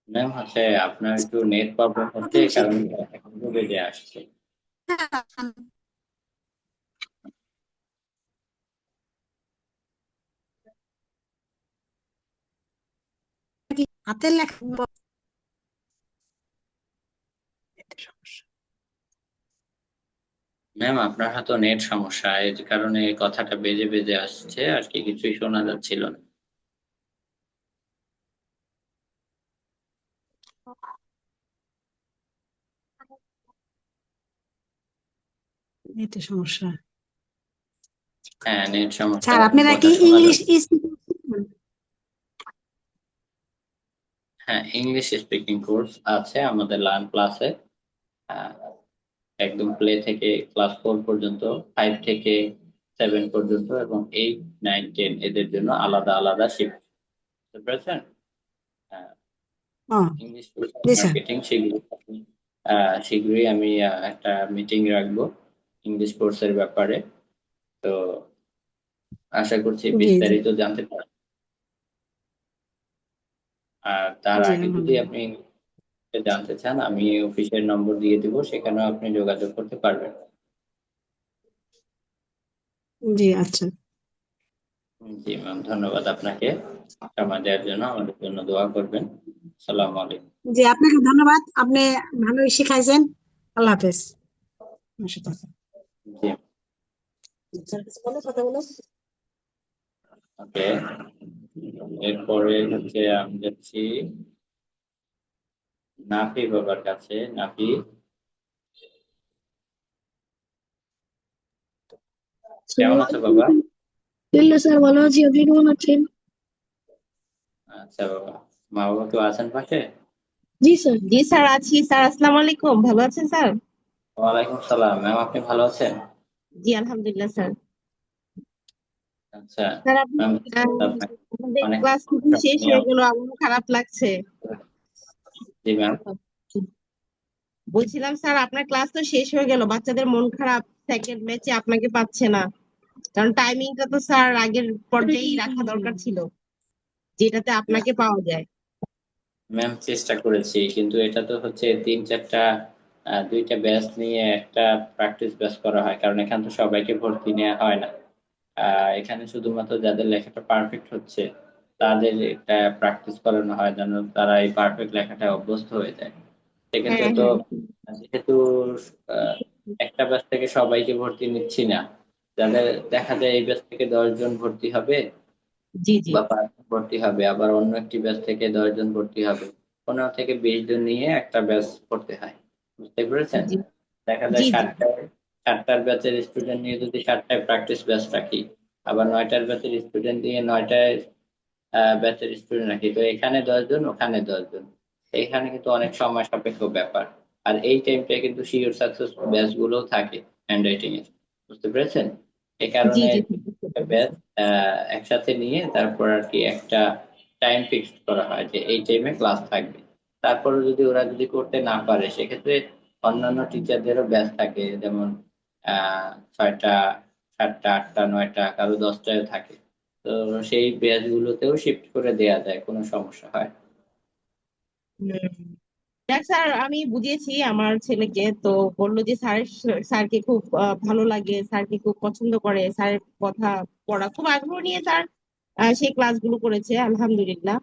ম্যাম, হচ্ছে আপনার একটু নেট প্রবলেম হচ্ছে স্পিকিং এই কারণে এখন বেজে আসছে। শেখান? নাকি হাতের লেখা? ম্যাম আপনার হয়তো নেট সমস্যা, এই কারণে এই কথাটা বেজে বেজে আসছে আর কি, কিছুই শোনা যাচ্ছিল না। নেটের সমস্যা। হ্যাঁ, নেট সমস্যা, স্যার এখন আপনারা কথা কি শোনা ইংলিশ যাচ্ছে। স্পিকিং শেখান? হ্যাঁ, ইংলিশ স্পিকিং কোর্স আছে আমাদের লার্ন ক্লাসে। একদম প্লে থেকে ক্লাস 4 পর্যন্ত, 5 থেকে 7 পর্যন্ত এবং 8, 9, 10 এদের জন্য আলাদা আলাদা শিফট। বুঝতে পেরেছেন? ও ইংলিশ জি স্যার। মার্কেটিং শীঘ্রই আমি একটা মিটিং রাখবো ইংলিশ কোর্সের ব্যাপারে। তো আশা করছি জি জি বিস্তারিত জানতে পারবেন। আর তার জি আগে যদি আলহামদুলিল্লাহ। আপনি জানতে চান, আমি অফিসের নম্বর দিয়ে দিব, সেখানেও আপনি যোগাযোগ করতে পারবেন। জি আচ্ছা। জি ম্যাম, ধন্যবাদ আপনাকে সময় দেওয়ার জন্য। আমাদের জন্য দোয়া করবেন। আসসালামু আলাইকুম। জি আপনাকে ধন্যবাদ, আপনি ভালোই শিখাইছেন। আল্লাহ হাফেজ। মাশাআল্লাহ। জি স্যার কিছু বলো, কথা বলো। ওকে, এরপরে হচ্ছে আমি যাচ্ছি নাফি বাবার কাছে। নাফি, কেমন আছো বাবা? আলহামদুলিল্লাহ স্যার, ভালো আছি। আপনি কেমন আছেন? আচ্ছা বাবা, মা বাবা কেউ আছেন পাশে? জি স্যার। জি স্যার, আছি স্যার। আসসালামু আলাইকুম, ভালো আছেন স্যার? ওয়ালাইকুম সালাম। ম্যাম আপনি ভালো আছেন? জি আলহামদুলিল্লাহ স্যার। আচ্ছা স্যার আপনি ম্যাম, আপনাকে আমাদের অনেক ক্লাস কিন্তু শেষ নিয়ে হয়ে গেল, আমারও খারাপ লাগছে। জি ম্যাম। বলছিলাম স্যার, আপনার ক্লাস তো শেষ হয়ে গেল, বাচ্চাদের মন খারাপ, সেকেন্ড ব্যাচে আপনাকে পাচ্ছে না। কারণ টাইমিংটা তো স্যার আগের পর্যায়েই রাখা দরকার ছিল, যেটাতে আপনাকে পাওয়া যায়। ম্যাম চেষ্টা করেছি, কিন্তু এটা তো হচ্ছে 3-4টা 2টা ব্যাচ নিয়ে একটা প্র্যাকটিস ব্যাচ করা হয়, কারণ এখানে তো সবাইকে ভর্তি নেওয়া হয় না। এখানে শুধুমাত্র যাদের লেখাটা পারফেক্ট হচ্ছে তাদের এটা প্র্যাকটিস করানো হয় যেন তারা এই পারফেক্ট লেখাটা অভ্যস্ত হয়ে যায়। সেক্ষেত্রে হ্যাঁ তো হ্যাঁ। যেহেতু আহ, একটা ব্যাচ থেকে সবাইকে ভর্তি নিচ্ছি না, যাদের দেখা যায় এই ব্যাচ থেকে 10 জন ভর্তি হবে জি জি বা 5 জন ভর্তি হবে, আবার অন্য একটি ব্যাচ থেকে 10 জন ভর্তি হবে, 15 থেকে 20 জন নিয়ে একটা ব্যাচ করতে হয়। বুঝতে পেরেছেন? জি দেখা জি যায় জি। 7টার ব্যাচের স্টুডেন্ট নিয়ে যদি 7টায় প্র্যাকটিস ব্যাচ রাখি, আবার 9টার ব্যাচের স্টুডেন্ট নিয়ে 9টায় ব্যাচের স্টুডেন্ট রাখি, তো এখানে 10 জন ওখানে 10 জন, এখানে কিন্তু অনেক সময় সাপেক্ষ ব্যাপার। আর এই টাইমটা কিন্তু শিওর সাকসেস ব্যাচ গুলো থাকে হ্যান্ড রাইটিং এ। বুঝতে পেরেছেন? এই জি কারণে জি বুঝতে ব্যাচ পেরেছি। একসাথে নিয়ে তারপর আর কি একটা টাইম ফিক্স করা হয় যে এই টাইমে ক্লাস থাকবে। তারপরে যদি ওরা যদি করতে না পারে সেক্ষেত্রে অন্যান্য টিচারদেরও ব্যাচ থাকে, যেমন 6টা, 7টা, 8টা, 9টা, কারো 10টায় থাকে। তো সেই ব্যাচ গুলোতেও শিফট করে দেয়া যায়, কোনো সমস্যা হয় না। হুম। দেখ স্যার, আমি বুঝিয়েছি আমার ছেলেকে, তো বললো যে স্যারকে খুব ভালো লাগে, স্যারকে খুব পছন্দ করে, স্যারের কথা পড়া খুব আগ্রহ নিয়ে স্যার সেই ক্লাসগুলো করেছে আলহামদুলিল্লাহ।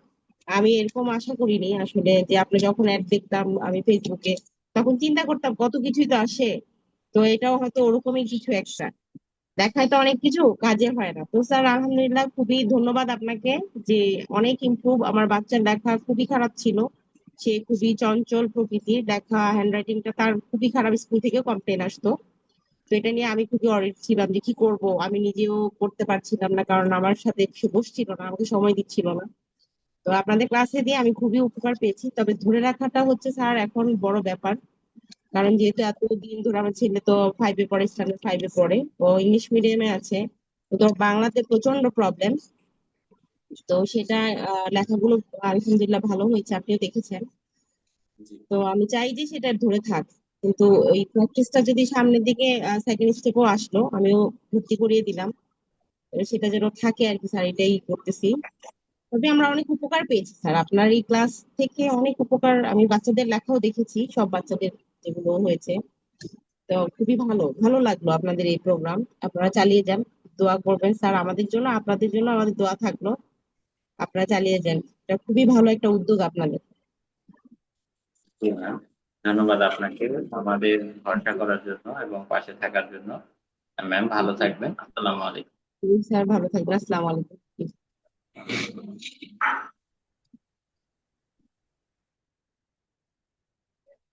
আমি এরকম আশা করিনি আসলে, যে আপনি যখন অ্যাড দেখতাম আমি ফেসবুকে, তখন চিন্তা করতাম কত কিছুই তো আসে। তো এটাও হয়তো ওরকমই কিছু একটা। দেখায় তো অনেক কিছু, কাজে হয় না। তো স্যার আলহামদুলিল্লাহ, খুবই ধন্যবাদ আপনাকে, যে অনেক ইমপ্রুভ। আমার বাচ্চার লেখা খুবই খারাপ ছিল, সে খুবই চঞ্চল প্রকৃতির, লেখা হ্যান্ডরাইটিংটা তার খুবই খারাপ, স্কুল থেকেও কমপ্লেন আসতো। তো এটা নিয়ে আমি খুবই অরিড ছিলাম যে কি করব, আমি নিজেও করতে পারছিলাম না, কারণ আমার সাথে সে বসছিল না, আমাকে সময় দিচ্ছিল না। তো আপনাদের ক্লাসে দিয়ে আমি খুবই উপকার পেয়েছি, তবে ধরে রাখাটা হচ্ছে স্যার এখন বড় ব্যাপার। কারণ যেহেতু এতদিন ধরে আমার ছেলে তো 5-এ পড়ে, স্ট্যান্ডার্ড 5-এ পড়ে, ও ইংলিশ মিডিয়ামে আছে। তো বাংলাতে প্রচন্ড প্রবলেম। তো সেটা লেখাগুলো আলহামদুলিল্লাহ ভালো হয়েছে, আপনিও দেখেছেন। জি। তো আমি চাই যে সেটা ধরে থাক, কিন্তু ওই প্র্যাকটিসটা যদি সামনের দিকে সেকেন্ড স্টেপও আসলো, আমিও ভর্তি করিয়ে দিলাম। সেটা যেন থাকে আর কি স্যার, এটাই করতেছি। তবে আমরা অনেক উপকার পেয়েছি স্যার আপনার এই ক্লাস থেকে, অনেক উপকার। আমি বাচ্চাদের লেখাও দেখেছি, সব বাচ্চাদের যেগুলো হয়েছে। তো খুবই ভালো ভালো লাগলো আপনাদের এই প্রোগ্রাম। আপনারা চালিয়ে যান, দোয়া করবেন স্যার আমাদের জন্য, আপনাদের জন্য আমাদের দোয়া থাকলো। আপনারা চালিয়ে যান, এটা খুবই ভালো একটা উদ্যোগ আপনাদের। জি ম্যাম, ধন্যবাদ আপনাকে আমাদের ভরসা করার জন্য এবং পাশে থাকার জন্য। ম্যাম ভালো থাকবেন, আসসালামু আলাইকুম। স্যার ভালো থাকবেন, আসসালামু আলাইকুম।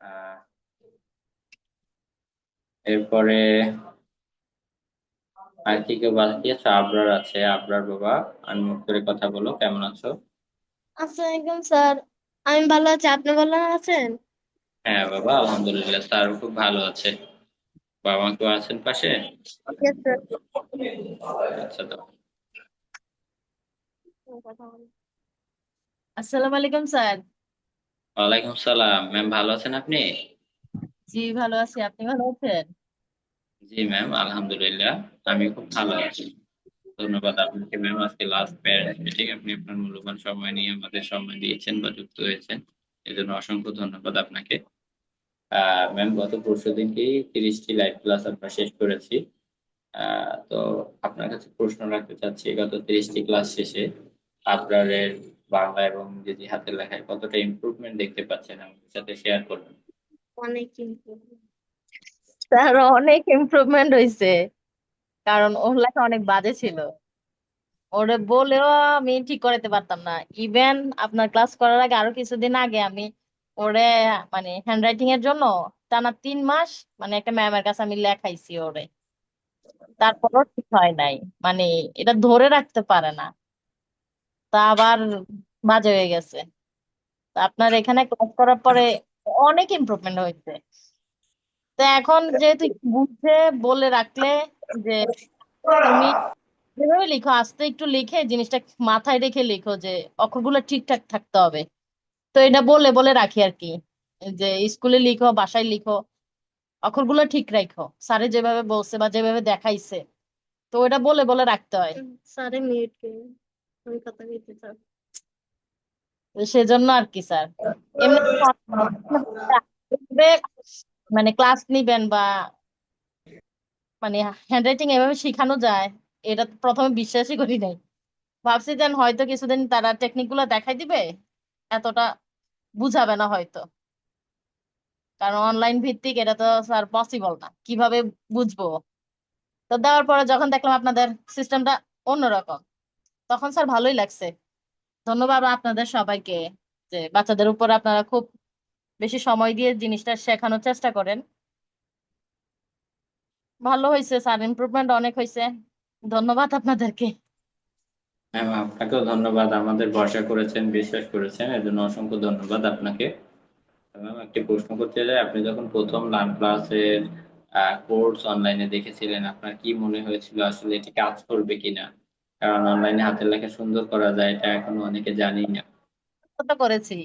আহ, এরপরে আর কি কেউ বাকি আছে? আবরার আছে, আবরার বাবা, আনমিউট করে কথা বলো, কেমন আছো? আসসালামাইকুম স্যার, আমি ভালো আছি, আপনি ভালো আছেন? হ্যাঁ বাবা, আলহামদুলিল্লাহ, স্যার খুব ভালো আছে। বাবা কেউ আছেন পাশে? Yes, sir. আচ্ছা তো। আসসালামু আলাইকুম স্যার। ওয়ালাইকুম সালাম ম্যাম, ভালো আছেন আপনি? জি ভালো আছি, আপনি ভালো আছেন? জি ম্যাম, আলহামদুলিল্লাহ, আমি খুব ভালো আছি। ধন্যবাদ আপনাকে ম্যাম, আজকে লাস্ট প্যারেন্টস মিটিং, আপনি আপনার মূল্যবান সময় নিয়ে আমাদের সময় দিয়েছেন বা যুক্ত হয়েছেন, এজন্য অসংখ্য ধন্যবাদ আপনাকে। ম্যাম, গত পরশুদিনকেই 30টি লাইভ ক্লাস আমরা শেষ করেছি। তো আপনার কাছে প্রশ্ন রাখতে চাচ্ছি, গত 30টি ক্লাস শেষে আপনাদের বাংলা এবং ইংরেজি হাতের লেখায় কতটা ইমপ্রুভমেন্ট দেখতে পাচ্ছেন আমাদের সাথে শেয়ার করবেন? অনেক improvement। স্যার অনেক ইমপ্রুভমেন্ট হয়েছে, কারণ ওর লেখা অনেক বাজে ছিল। ওরে বলেও আমি ঠিক করাতে পারতাম না। ইভেন আপনার ক্লাস করার আগে আরো কিছুদিন আগে আমি ওরে মানে হ্যান্ডরাইটিং এর জন্য টানা 3 মাস মানে একটা ম্যামের কাছে আমি লেখাইছি ওরে, তারপরও ঠিক হয় নাই। মানে এটা ধরে রাখতে পারে না, তা আবার বাজে হয়ে গেছে। তা আপনার এখানে ক্লাস করার পরে অনেক ইমপ্রুভমেন্ট হয়েছে। তো এখন যেহেতু একটু বুঝে বলে রাখলে যে তুমি যেভাবে লিখো আস্তে একটু লিখে জিনিসটা মাথায় রেখে লিখো যে অক্ষরগুলো ঠিকঠাক থাকতে হবে। তো এটা বলে বলে রাখি আর কি, যে স্কুলে লিখো বাসায় লিখো অক্ষরগুলো ঠিক রাখো, স্যারে যেভাবে বলছে বা যেভাবে দেখাইছে। তো এটা বলে বলে রাখতে হয়। স্যারে মিউট করে আমি কথা বলতে চাই। তো সেজন্য আর কি স্যার, এমনি মানে ক্লাস নিবেন বা মানে হ্যান্ডরাইটিং এভাবে শেখানো যায়, এটা তো প্রথমে বিশ্বাসই করি নাই। ভাবছি যে হয়তো কিছুদিন তারা টেকনিক গুলো দেখাই দিবে, এতটা বুঝাবে না হয়তো, কারণ অনলাইন ভিত্তিক এটা তো স্যার পসিবল না, কিভাবে বুঝবো। তো দেওয়ার পরে যখন দেখলাম আপনাদের সিস্টেমটা অন্যরকম, তখন স্যার ভালোই লাগছে। ধন্যবাদ আপনাদের সবাইকে, যে বাচ্চাদের উপর আপনারা খুব বেশি সময় দিয়ে জিনিসটা শেখানোর চেষ্টা করেন। ভালো হয়েছে স্যার, ইমপ্রুভমেন্ট অনেক হয়েছে। ধন্যবাদ আপনাদেরকে। ম্যাম, আপনাকেও ধন্যবাদ, আমাদের ভরসা করেছেন, বিশ্বাস করেছেন, এর জন্য অসংখ্য ধন্যবাদ আপনাকে। ম্যাম, একটি প্রশ্ন করতে চাই, আপনি যখন প্রথম লার্ন ক্লাসের কোর্স অনলাইনে দেখেছিলেন, আপনার কি মনে হয়েছিল আসলে এটি কাজ করবে কিনা? কারণ অনলাইনে হাতের লেখা সুন্দর করা যায়, এটা এখনো অনেকে জানি না। তো করেছি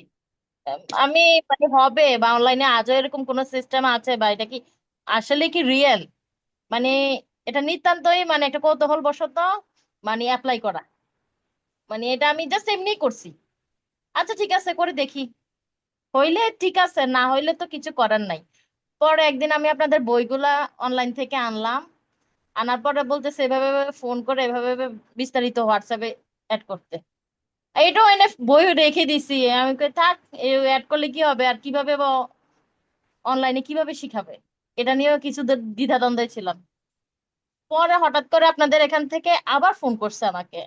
আমি, মানে হবে বা অনলাইনে আজও এরকম কোন সিস্টেম আছে বা এটা কি আসলে কি রিয়েল, মানে এটা নিতান্তই মানে একটা কৌতূহল বশত মানে অ্যাপ্লাই করা। মানে এটা আমি জাস্ট এমনি করছি, আচ্ছা ঠিক আছে করে দেখি, হইলে ঠিক আছে, না হইলে তো কিছু করার নাই। পরে একদিন আমি আপনাদের বইগুলা অনলাইন থেকে আনলাম, আনার পরে বলতেছে এভাবে এভাবে ফোন করে এভাবে এভাবে বিস্তারিত হোয়াটসঅ্যাপে অ্যাড করতে। এইটাও এনে বই রেখে দিছি, আমি কই থাক অ্যাড করলে কি হবে, আর কিভাবে অনলাইনে কিভাবে শিখাবে, এটা নিয়েও কিছু দ্বিধাদ্বন্দ্বে ছিলাম। পরে হঠাৎ করে আপনাদের এখান থেকে আবার ফোন করছে আমাকে,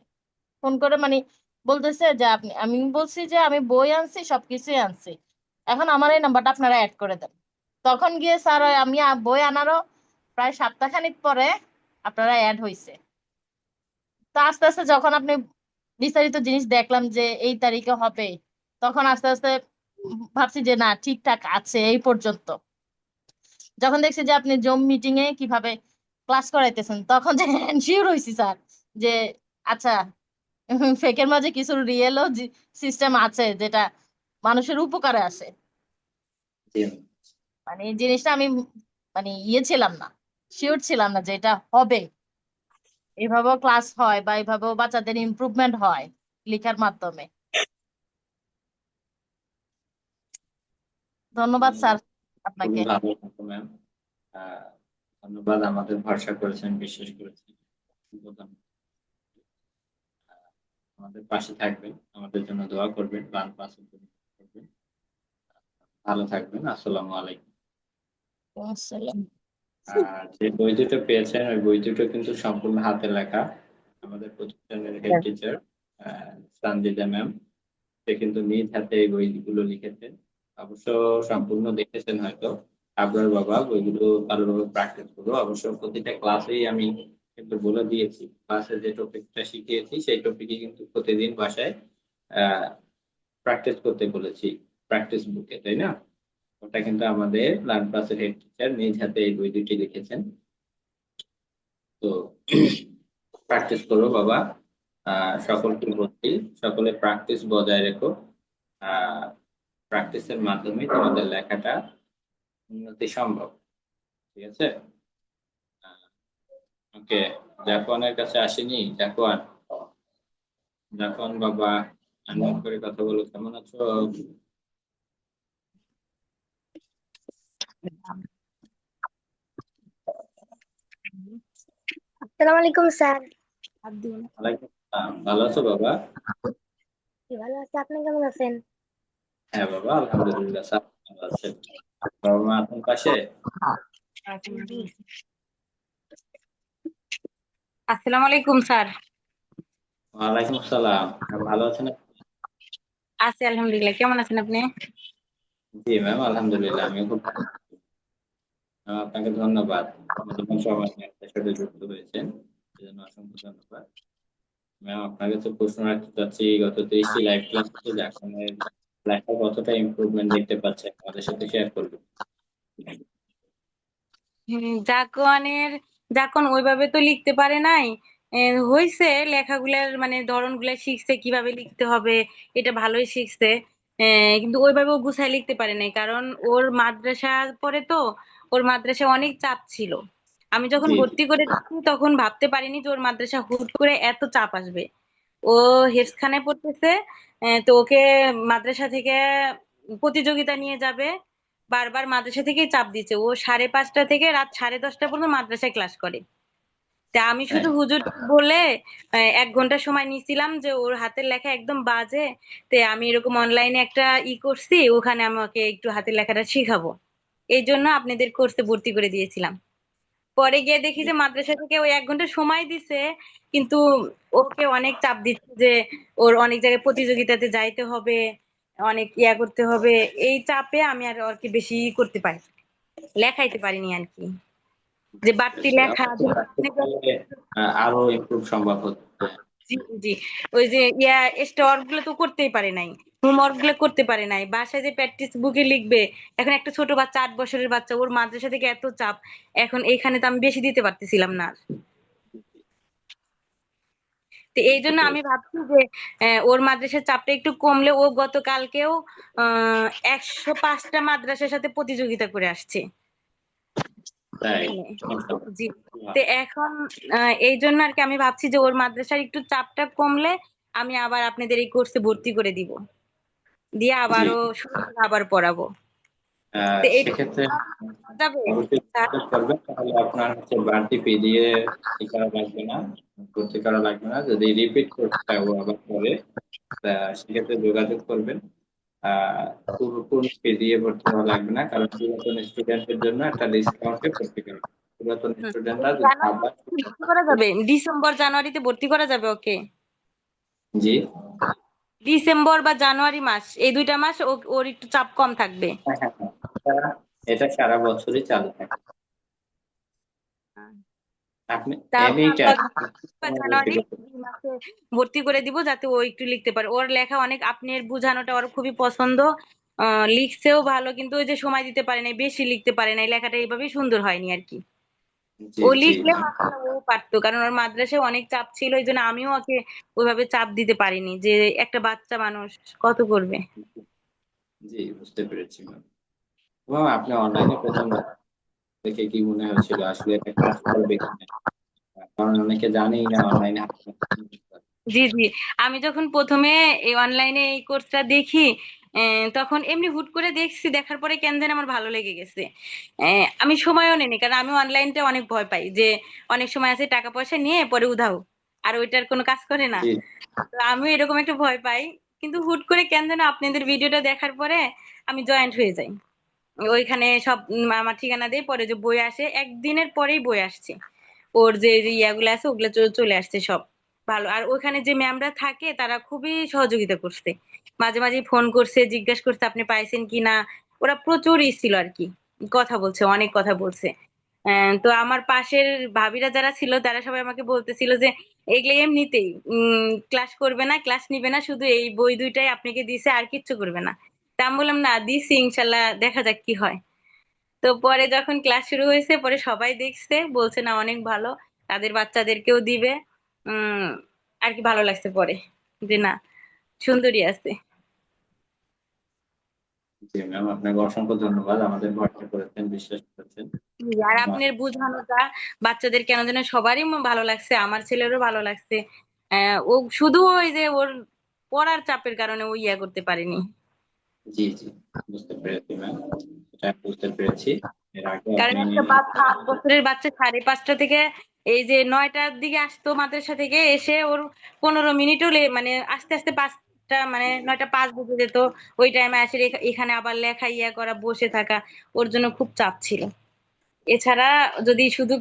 ফোন করে মানে বলতেছে যে আমি বলছি যে আমি বই আনছি, সবকিছুই আনছি, এখন আমার এই নাম্বারটা আপনারা অ্যাড করে দেন। তখন গিয়ে স্যার আমি বই আনারও প্রায় সপ্তাহখানেক পরে আপনারা অ্যাড হইছে। তো আস্তে আস্তে যখন আপনি বিস্তারিত জিনিস দেখলাম যে এই তারিখে হবে, তখন আস্তে আস্তে ভাবছি যে না, ঠিকঠাক আছে এই পর্যন্ত। যখন দেখছি যে আপনি জুম মিটিং এ কিভাবে ক্লাস করাইতেছেন, তখন যে এনশিওর হইছি স্যার যে আচ্ছা, ফেকের মাঝে কিছু রিয়েলও সিস্টেম আছে যেটা মানুষের উপকারে আসে। জি মানে এই জিনিসটা আমি মানে ছিলাম না, শিওর ছিলাম না যে এটা হবে, এভাবেও ক্লাস হয় বা এভাবেও বাচ্চাদের ইমপ্রুভমেন্ট হয় লেখার মাধ্যমে। ধন্যবাদ ম্যাম, স্যার খুবই আপনাকে। ভালো থাকো ম্যাম। ধন্যবাদ, আমাদের ভরসা করেছেন, বিশ্বাস করেছেন। ধন্যবাদ। আমাদের পাশে থাকবেন, আমাদের জন্য দোয়া করবেন, প্ল্যান পাসের জন্য দোয়া করবেন। ভালো থাকবেন। আসসালামু আলাইকুম। আসসালাম। আর যে বই দুটো পেয়েছেন, ওই বই দুটো কিন্তু সম্পূর্ণ হাতে লেখা। আমাদের প্রতিষ্ঠানের হেড টিচার সানজিদা ম্যাম, সে কিন্তু নিজ হাতে এই বইগুলো লিখেছেন। অবশ্য সম্পূর্ণ দেখেছেন হয়তো। আপনার বাবা বইগুলো ভালোভাবে প্র্যাকটিস করো। অবশ্য প্রতিটা ক্লাসেই আমি কিন্তু বলে দিয়েছি, ক্লাসে যে টপিকটা শিখিয়েছি সেই টপিকে কিন্তু প্রতিদিন বাসায় প্র্যাকটিস করতে বলেছি, প্র্যাকটিস বুকে, তাই না? ওটা কিন্তু আমাদের লার্ন ক্লাসের হেড টিচার নিজ হাতে এই বই দুটি লিখেছেন। তো প্র্যাকটিস করো বাবা। সকলকে বলছি, সকলে প্র্যাকটিস বজায় রেখো। প্র্যাকটিসের মাধ্যমে তোমাদের লেখাটা উন্নতি সম্ভব। ঠিক আছে? ওকে, জাফওয়ানের কাছে আসেনি। জাফওয়ান, জাফওয়ান বাবা, আনমিউট করে কথা বলো। কেমন আছো? আসসালামু আলাইকুম স্যার। ওয়ালাইকুম আসসালাম। ভালো আছো বাবা? ভালো আছি, আপনি কেমন আছেন? হ্যাঁ বাবা, আলহামদুলিল্লাহ, স্যার ভালো আছেন। বাবা মা আপনার পাশে? আসসালামু আলাইকুম স্যার। ওয়ালাইকুম আসসালাম। ভালো আছেন? আছি আলহামদুলিল্লাহ, কেমন আছেন আপনি? জি ম্যাম, আলহামদুলিল্লাহ, আমিও খুব ভালো আছি। আপনাকে ধন্যবাদ, মূল্যবান সময় নিয়ে আমাদের সাথে যুক্ত হয়েছেন, সেজন্য অসংখ্য ধন্যবাদ। ম্যাম, আপনার কাছে প্রশ্ন রাখতে চাচ্ছি, গত 23টি লাইভ ক্লাস থেকে জাকসনের লেখা কতটা ইমপ্রুভমেন্ট দেখতে পাচ্ছেন, আমাদের সাথে শেয়ার করবেন। জাকন ওইভাবে তো লিখতে পারে নাই। হইছে লেখাগুলার মানে ধরনগুলা শিখছে, কিভাবে লিখতে হবে এটা ভালোই শিখছে। কিন্তু ওইভাবে ও গুছায় লিখতে পারে নাই, কারণ ওর মাদ্রাসা পড়ে তো, ওর মাদ্রাসায় অনেক চাপ ছিল। আমি যখন জি জি। ভর্তি করে তখন ভাবতে পারিনি যে ওর মাদ্রাসা হুট করে এত চাপ আসবে। ও হেফজখানায় পড়তেছে, তো ওকে মাদ্রাসা থেকে প্রতিযোগিতা নিয়ে যাবে, বারবার মাদ্রাসা থেকেই চাপ দিচ্ছে। ও 5:30 থেকে রাত 10:30 পর্যন্ত মাদ্রাসায় ক্লাস করে। তা আমি তাই? শুধু হুজুর বলে 1 ঘন্টা সময় নিয়েছিলাম যে ওর হাতের লেখা একদম বাজে, তে আমি এরকম অনলাইনে একটা করছি, ওখানে আমাকে একটু হাতের লেখাটা শিখাবো, এই জন্য আপনাদের কোর্সে ভর্তি করে দিয়েছিলাম। পরে গিয়ে দেখি যে মাদ্রাসা থেকে ওই 1 ঘন্টা সময় দিছে, কিন্তু ওকে অনেক চাপ দিচ্ছে যে ওর অনেক জায়গায় প্রতিযোগিতাতে যাইতে হবে, অনেক করতে হবে। এই চাপে আমি আর কি বেশি করতে পারি, লেখাইতে পারিনি আর কি, যে বাড়তি বুঝতে পেরেছি। লেখা। অবশ্যই practice করলে, আরো ইমপ্রুভ সম্ভব হচ্ছে। জি জি, ওই যে স্টোর গুলো তো করতেই পারে নাই, হোমওয়ার্ক গুলো করতে পারে নাই, বাসায় যে প্র্যাকটিস বুকে লিখবে। এখন একটা ছোট বাচ্চা, 8 বছরের বাচ্চা, ওর মাদ্রাসা থেকে এত চাপ, এখন এইখানে তো আমি বেশি দিতে পারতেছিলাম না। তো এই বুঝতে জন্য আমি পেরেছি। ভাবছি যে ওর মাদ্রাসার চাপটা একটু কমলে, ও গতকালকেও 105টা মাদ্রাসার সাথে প্রতিযোগিতা করে আসছে তাই? এখানে। মাশাআল্লাহ। জি, তো এখন এই জন্য আর কি আমি ভাবছি যে ওর মাদ্রাসার একটু চাপটা কমলে আমি আবার আপনাদের এই কোর্সে ভর্তি করে দিব, দিয়ে জি, আবারও শুরু করে আবার পড়াবো। তো এইটা সেক্ষেত্রে যাবে। অবশ্যই স্যার করবেন তাহলে আপনার হচ্ছে বাড়তি ফি দিয়ে ই করা লাগবে না, ভর্তি করা লাগবে না। যদি রিপিট করতে হয় ও আবার পরে, সেক্ষেত্রে যোগাযোগ করবেন। আহ পূর্ণ ফি দিয়ে ভর্তি হওয়া লাগবে না, কারণ পুরাতন স্টুডেন্টের জন্য একটা ডিসকাউন্টে ভর্তি করা হবে। পুরাতন স্টুডেন্টরা যদি আবার, জানুয়ারিতে ভর্তি করা যাবে, ডিসেম্বর জানুয়ারিতে ভর্তি করা যাবে ওকে? জি ডিসেম্বর বা জানুয়ারি মাস, এই 2টা মাস ওর একটু চাপ কম থাকবে। হ্যাঁ হ্যাঁ হ্যাঁ, এটা সারা বছরই চালু থাকে। আপনি তাহলে এনি আমরা টাইম বা ভর্তি জানুয়ারি করতে এই মাসে ভর্তি করে দিব, যাতে ও একটু লিখতে পারে। ওর লেখা অনেক, আপনি এর বোঝানোটা ওর খুবই পছন্দ। লিখছেও ভালো, কিন্তু ওই যে সময় দিতে পারে না, বেশি লিখতে পারে না, এই লেখাটা এইভাবেই সুন্দর হয়নি আর কি। জি ও জি লিখলে মাসাল্লাহ ও পারতো, কারণ ওর মাদ্রাসায় অনেক চাপ ছিল, এই জন্য আমিও ওকে ওইভাবে চাপ দিতে পারিনি, যে একটা বাচ্চা মানুষ কত করবে। জি, বুঝতে পেরেছি ম্যাম। এবং আপনি অনলাইনে প্রথম দেখে কি মনে হয়েছিল আসলে এটা কাজ করবে কিনা? কারণ অনেকে জানেই না অনলাইনে। জি জি, আমি যখন প্রথমে এই অনলাইনে এই কোর্সটা দেখি, তখন এমনি হুট করে দেখছি, দেখার পরে কেন যেন আমার ভালো লেগে গেছে। আমি সময়ও নেই, কারণ আমি অনলাইনটা অনেক ভয় পাই, যে অনেক সময় আছে টাকা পয়সা নিয়ে পরে উধাও, আর ওইটার কোনো কাজ করে না। জি তো আমি এরকম একটা ভয় পাই, কিন্তু হুট করে কেন যেন আপনাদের ভিডিওটা দেখার পরে আমি জয়েন্ট হয়ে যাই। ওইখানে সব আমার ঠিকানা দিয়ে, পরে যে বই আসে, একদিনের পরেই বই আসছে। ওর যে ইয়াগুলো আছে ওগুলো চলে আসছে সব ভালো। আর ওখানে যে ম্যামরা থাকে তারা খুবই সহযোগিতা করছে, মাঝে মাঝে ফোন করছে, জিজ্ঞাসা করছে আপনি পাইছেন কিনা। ওরা প্রচুরই ছিল আর কি, কথা বলছে, অনেক কথা বলছে। তো আমার পাশের ভাবিরা যারা ছিল তারা সবাই আমাকে বলতেছিল যে এগুলো এমনিতেই ক্লাস করবে না, ক্লাস নিবে না, শুধু এই বই 2টাই আপনাকে দিছে, আর কিচ্ছু করবে না। তা আমি বললাম না, দিছি, ইনশাল্লাহ দেখা যাক কি হয়। তো পরে যখন ক্লাস শুরু হয়েছে, পরে সবাই দেখছে, বলছে না অনেক ভালো, তাদের বাচ্চাদেরকেও দিবে। উম আর কি ভালো লাগছে পরে, যে না, সুন্দরী আছে। জি ম্যাম, আপনাকে অসংখ্য ধন্যবাদ, আমাদের ভরসা করেছেন, বিশ্বাস করেছেন। আর আপনার বুঝানোটা বাচ্চাদের কেন যেন সবারই ভালো লাগছে, আমার ছেলেরও ভালো লাগছে। ও শুধু ওই যে ওর পড়ার চাপের কারণে ও ইয়া করতে পারেনি। জি জি, বুঝতে পেরেছি ম্যাম, এটা বুঝতে পেরেছি। এর আগে কারণ আপনি একটা বাচ্চা, 8 বছরের বাচ্চা 5:30 থেকে এই যে 9টার দিকে আসতো মাদ্রাসা থেকে, এসে ওর 15 মিনিটও মানে আস্তে আস্তে 5টা, মানে 9টা 5 বেজে যেত। ওই টাইমে আসে এখানে আবার লেখা ইয়া করা, বসে থাকা, ওর জন্য খুব চাপ ছিল। এছাড়া যদি শুধু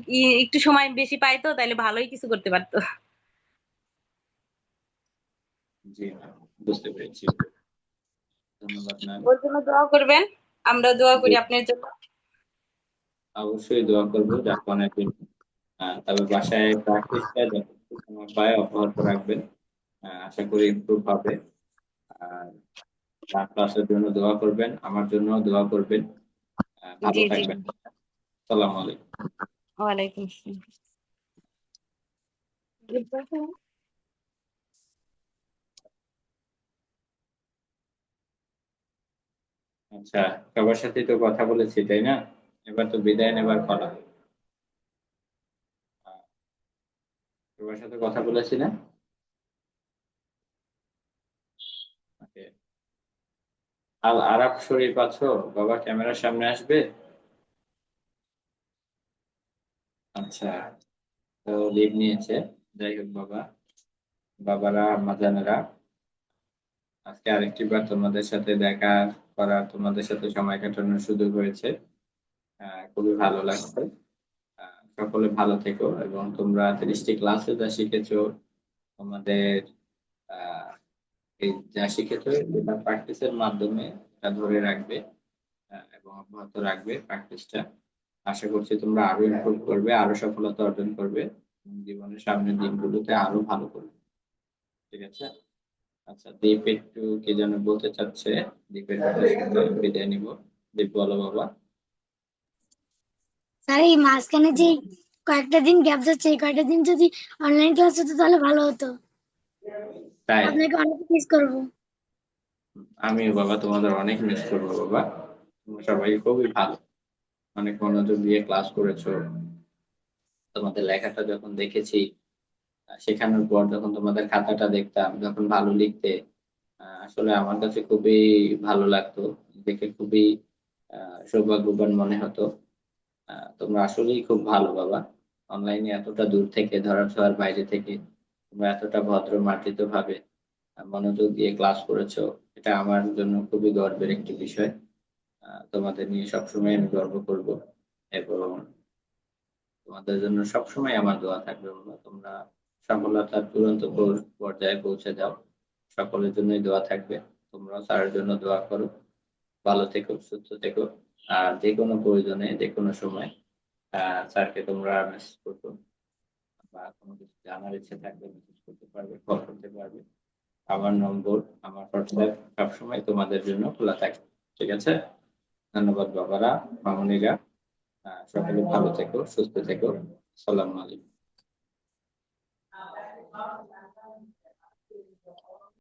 একটু সময় বেশি পাইতো তাহলে ভালোই কিছু করতে পারতো। জি ম্যাম, বুঝতে পেরেছি। ধন্যবাদ ম্যাম। ওর জন্য দোয়া করবেন, আমরা দোয়া জি, করি আপনার জন্য। অবশ্যই দোয়া করবো যাতে অনেকদিন, তবে বাসায় প্র্যাকটিসটা যতটুকু সময় পায় অব্যাহত রাখবেন। আশা করি ইমপ্রুভ হবে। আর তার ক্লাসের জন্য দোয়া করবেন, আমার জন্য দোয়া করবেন। ভালো জি জি, থাকবেন। আসসালামু আলাইকুম। ওয়ালাইকুম আসসালাম। আচ্ছা, সবার সাথে তো কথা বলেছি তাই না? এবার তো বিদায় নেবার পালা। আহ, সবার সাথে কথা বলেছি না? ওকে। আল আরাফ শরীফ আছো? বাবা ক্যামেরার সামনে আসবে? আচ্ছা, তো লিভ নিয়েছে। যাই হোক বাবা, বাবারা, আম্মাজানেরা, আজকে আরেকটি বার তোমাদের সাথে দেখা করার, তোমাদের সাথে সময় কাটানোর সুযোগ হয়েছে। খুবই ভালো লাগছে। সকলে ভালো থেকো, এবং তোমরা 30টি ক্লাসে যা শিখেছো, তোমাদের আহ এই যা শিখেছো এটা প্র্যাকটিসের মাধ্যমে তা ধরে রাখবে, এবং অব্যাহত রাখবে প্র্যাকটিসটা। আশা করছি তোমরা আরো ইমপ্রুভ করবে, আরো সফলতা অর্জন করবে, এবং জীবনের সামনের দিনগুলোতে আরো ভালো করবে। ঠিক আছে? আচ্ছা, দীপ একটু কি যেন বলতে চাচ্ছে, দীপের কথা শুনে বিদায় নিব। দীপ বলো বাবা। স্যার এই মাঝখানে যে কয়েকটা দিন গ্যাপ যাচ্ছে, এই কয়েকটা দিন যদি অনলাইন ক্লাস হতো তাহলে ভালো হতো। তাই? আপনাকে অনেক মিস করবো। আমিও বাবা তোমাদের অনেক মিস করবো বাবা। তোমরা সবাই খুবই ভালো, অনেক মনোযোগ দিয়ে ক্লাস করেছো। তোমাদের লেখাটা যখন দেখেছি, শেখানোর পর যখন তোমাদের খাতাটা দেখতাম, যখন ভালো লিখতে, আসলে আমার কাছে খুবই ভালো লাগতো, দেখে খুবই সৌভাগ্যবান মনে হতো। তোমরা আসলেই খুব ভালো বাবা। অনলাইনে এতটা দূর থেকে ধরাছোঁয়ার বাইরে থেকে তোমরা এতটা ভদ্র মার্জিত ভাবে মনোযোগ দিয়ে ক্লাস করেছো, এটা আমার জন্য খুবই গর্বের একটি বিষয়। তোমাদের নিয়ে সবসময় আমি গর্ব করব এবং তোমাদের জন্য সবসময় আমার দোয়া থাকবে বাবা। তোমরা সফলতার চূড়ান্ত পর্যায়ে পৌঁছে যাও, সকলের জন্যই দোয়া থাকবে। তোমরাও স্যারের জন্য দোয়া করো। ভালো থেকো, সুস্থ থেকো। আর যে কোনো প্রয়োজনে যে কোনো সময় স্যারকে তোমরা মেসেজ করতো বা কোনো কিছু জানার ইচ্ছে থাকলে মেসেজ করতে পারবে, কল করতে পারবে। আমার নম্বর, আমার হোয়াটসঅ্যাপ সবসময় তোমাদের জন্য খোলা থাকে। ঠিক আছে? ধন্যবাদ বাবারা, মামুনিরা। সকলে ভালো থেকো, সুস্থ থেকো। আসসালামু আলাইকুম।